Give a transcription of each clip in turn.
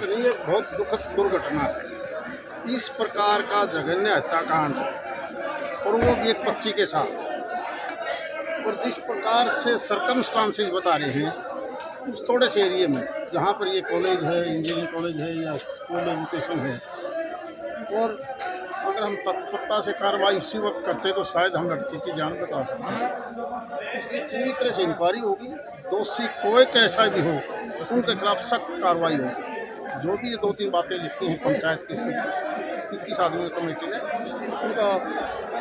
नहीं, ये बहुत दुखद दुर्घटना है। इस प्रकार का जघन्य हत्याकांड और वो भी एक बच्ची के साथ, और जिस प्रकार से सरकमस्टांसेस बता रहे हैं उस थोड़े से एरिया में जहाँ पर ये कॉलेज है, इंजीनियरिंग कॉलेज है या स्कूल एजुकेशन है, और अगर हम तत्परता से कार्रवाई उसी वक्त करते तो शायद हम लड़की की जान बचा सकते। इसलिए पूरी तरह से इंक्वायरी होगी, दोषी कोई कैसा भी हो उनके खिलाफ सख्त कार्रवाई होगी। जो भी ये 2-3 बातें लिखी हैं पंचायत की 21 आदमी कमेटी ने, उनका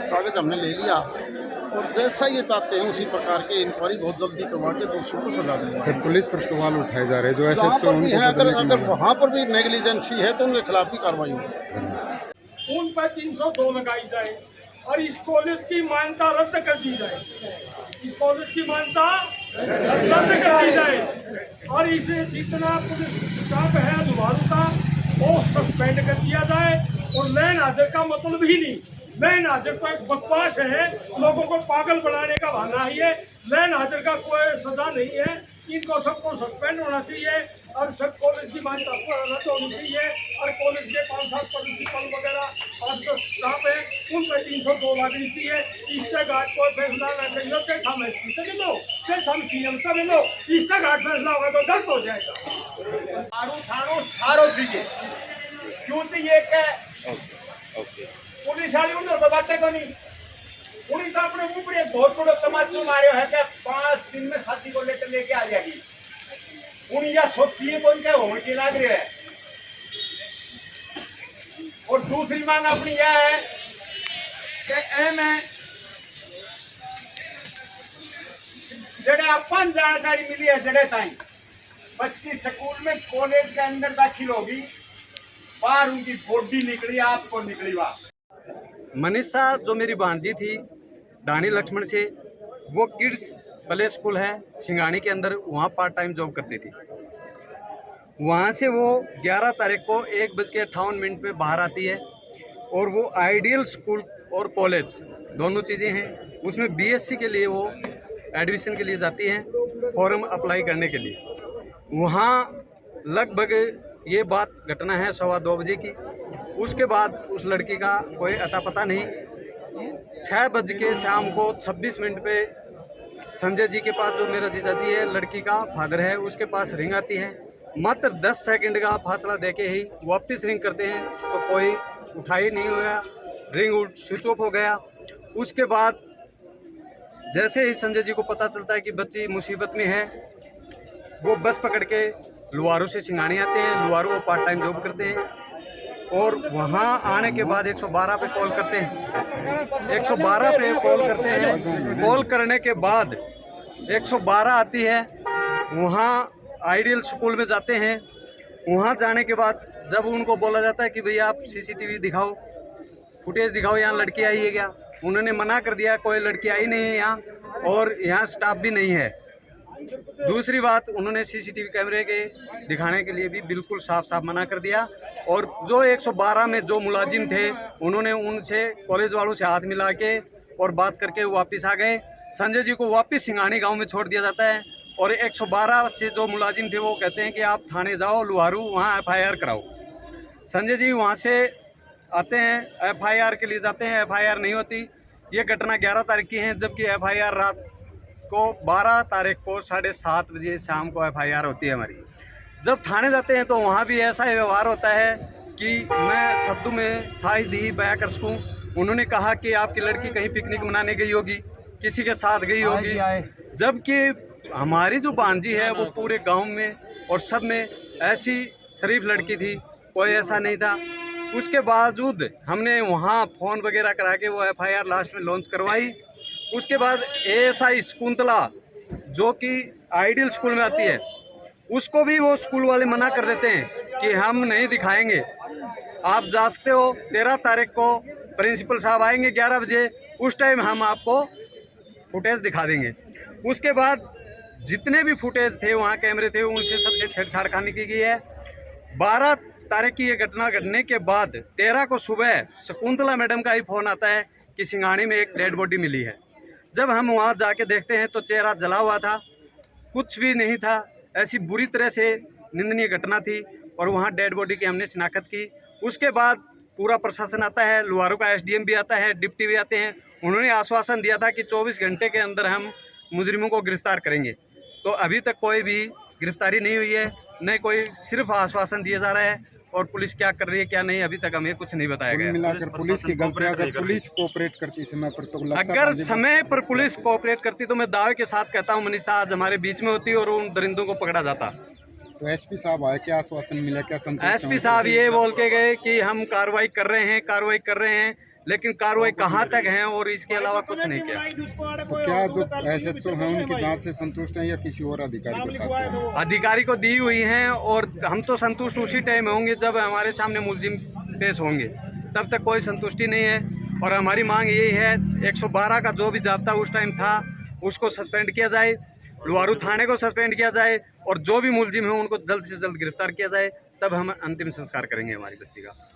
कागज़ हमने ले लिया और जैसा ये चाहते हैं उसी प्रकार की इंक्वायरी बहुत जल्दी करवा के दोषियों को सजा देंगे। सर, पुलिस पर सवाल उठाए जा रहे हैं जो ऐसे अगर वहाँ पर भी नेग्लिजेंसी है तो उनके खिलाफ भी कार्रवाई होगी। उन पर 302 लगाई जाए और इस कॉलेज की मान्यता रद्द कर दी जाए। इस कॉलेज की मान्यता रद्द कर दी जाए और इसे जितना पुलिस स्टाफ है दुबारू का वो सस्पेंड कर दिया जाए। और लैन हाजिर का मतलब ही नहीं, लैन हाजिर तो एक बकवास है, लोगों को पागल बनाने का बहाना ही है। लैन हाजिर का कोई सजा नहीं है, इनको सबको सस्पेंड होना चाहिए और सब कॉलेज की मान्यता रद्द होनी चाहिए। और कॉलेज के 5-7 प्रिंसिपल वगैरह 8-10 स्टाफ है उन पर 302 लागनी चाहिए। इससे घाट कोई फैसला न करिए, चाहे हम एसपी से मिलो चाहे हम सीएम से मिलो, इससे घाट फैसला होगा तो गलत हो जाएगा। थारू थारू सारो चाहिए, क्यों चाहिए के पुलिस वाली उन्हें बातें को नहीं, उन्हीं तो अपने मुंह पर एक बहुत बड़ा तमाचू मारे है कि 5 दिन में साथी को लेटर लेके आ जाएगी। उन्हीं या सोचिए बोल के होने की लाग रही है। और दूसरी मांग अपनी यह है कि एम है जड़े अपन जानकारी मिली है जड़े ताई बच्ची स्कूल में कॉलेज के अंदर दाखिल होगी, बाहर उनकी बॉडी निकली, आपको निकली वहां। मनीषा जो मेरी भांजी थी डाणी लक्ष्मण से, वो किड्स प्ले स्कूल है सिंगानी के अंदर, वहाँ पार्ट टाइम जॉब करती थी। वहाँ से वो 11 तारीख को 1:58 पे बाहर आती है और वो आइडियल स्कूल और कॉलेज दोनों चीज़ें हैं, उसमें बीएससी के लिए वो एडमिशन के लिए जाती हैं फॉर्म अप्लाई करने के लिए। वहाँ लगभग ये बात घटना है 2:15 बजे की। उसके बाद उस लड़की का कोई अता पता नहीं। 6 बज के शाम को 26 मिनट पे संजय जी के पास, जो मेरा जीजा जी है, लड़की का फादर है, उसके पास रिंग आती है। मात्र 10 सेकंड का फासला देके ही वापस रिंग करते हैं तो कोई उठा ही नहीं हुआ, रिंग स्विच ऑफ हो गया। उसके बाद जैसे ही संजय जी को पता चलता है कि बच्ची मुसीबत में है, वो बस पकड़ के लुहारू से सिंगानी आते हैं। लुहारू वो पार्ट टाइम जॉब करते हैं और वहाँ आने के बाद 112 पे कॉल करते हैं। 112 पे कॉल करते हैं। कॉल करने के बाद 112 आती है, वहाँ आइडियल स्कूल में जाते हैं। वहाँ जाने के बाद जब उनको बोला जाता है कि भैया आप सीसीटीवी दिखाओ, फुटेज दिखाओ, यहाँ लड़की आई है क्या, उन्होंने मना कर दिया, कोई लड़की आई नहीं है यहाँ और यहाँ स्टाफ भी नहीं है। दूसरी बात, उन्होंने सीसीटीवी कैमरे के दिखाने के लिए भी बिल्कुल साफ साफ मना कर दिया। और जो 112 में जो मुलाजिम थे उन्होंने उनसे, कॉलेज वालों से हाथ मिला के और बात करके वापस आ गए। संजय जी को वापस सिंगानी गांव में छोड़ दिया जाता है और 112 से जो मुलाजिम थे वो कहते हैं कि आप थाने जाओ लुहारू, वहाँ FIR कराओ। संजय जी वहाँ से आते हैं, FIR के लिए जाते हैं, FIR नहीं होती। ये घटना 11 तारीख की है, जबकि FIR रात को 12 तारीख को 7:30 बजे शाम को FIR होती है हमारी। जब थाने जाते हैं तो वहाँ भी ऐसा व्यवहार होता है कि मैं शब्दों में शायद ही बयां कर सकूँ। उन्होंने कहा कि आपकी लड़की कहीं पिकनिक मनाने गई होगी, किसी के साथ गई होगी, जबकि हमारी जो भांजी है वो पूरे गांव में और सब में ऐसी शरीफ लड़की थी, कोई ऐसा नहीं था। उसके बावजूद हमने वहाँ फ़ोन वगैरह करा के वो FIR लास्ट में लॉन्च करवाई। उसके बाद ASI शकुंतला जो कि आइडियल स्कूल में आती है, उसको भी वो स्कूल वाले मना कर देते हैं कि हम नहीं दिखाएंगे, आप जा सकते हो। 13 तारीख को प्रिंसिपल साहब आएंगे 11 बजे, उस टाइम हम आपको फुटेज दिखा देंगे। उसके बाद जितने भी फुटेज थे वहाँ कैमरे थे, उनसे सबसे छेड़छाड़ खाने की गई है। 12 तारीख की ये घटना घटने के बाद 13 को सुबह शकुंतला मैडम का ही फ़ोन आता है कि सिंगानी में एक डेड बॉडी मिली है। जब हम वहाँ जाके देखते हैं तो चेहरा जला हुआ था, कुछ भी नहीं था। ऐसी बुरी तरह से निंदनीय घटना थी। और वहाँ डेड बॉडी की हमने शिनाख्त की। उसके बाद पूरा प्रशासन आता है, लुहारू का SDM भी आता है, डिप्टी भी आते हैं। उन्होंने आश्वासन दिया था कि 24 घंटे के अंदर हम मुजरिमों को गिरफ्तार करेंगे। तो अभी तक कोई भी गिरफ्तारी नहीं हुई है, न कोई, सिर्फ आश्वासन दिया जा रहा है। और पुलिस क्या कर रही है क्या नहीं, अभी तक हमें कुछ नहीं बताया कुल गया। मिलाकर पुलिस की गलती, अगर पुलिस कोऑपरेट करती समय पर तो लगता अगर समय पर पुलिस कोऑपरेट करती तो मैं दावे के साथ कहता हूँ मनीषा आज हमारे बीच में होती और उन दरिंदों को पकड़ा जाता। तो एसपी साहब आए, क्या आश्वासन मिला, क्या संतोष? एसपी साहब ये बोल के गए कि हम कार्रवाई कर रहे हैं, लेकिन कार्रवाई कहाँ तक है और इसके अलावा कुछ नहीं किया। तो क्या जो SHO हैं उनकी जांच से संतुष्ट हैं या किसी और अधिकारी को चाहते हैं? अधिकारी को दी हुई हैं और हम तो संतुष्ट उसी टाइम होंगे जब हमारे सामने मुलजिम पेश होंगे, तब तक कोई संतुष्टि नहीं है। और हमारी मांग यही है 112 का जो भी जाब्ता उस टाइम था उसको सस्पेंड किया जाए, लुहारू थाने को सस्पेंड किया जाए और जो भी मुलजिम है उनको जल्द से जल्द गिरफ्तार किया जाए, तब हम अंतिम संस्कार करेंगे हमारी बच्ची का।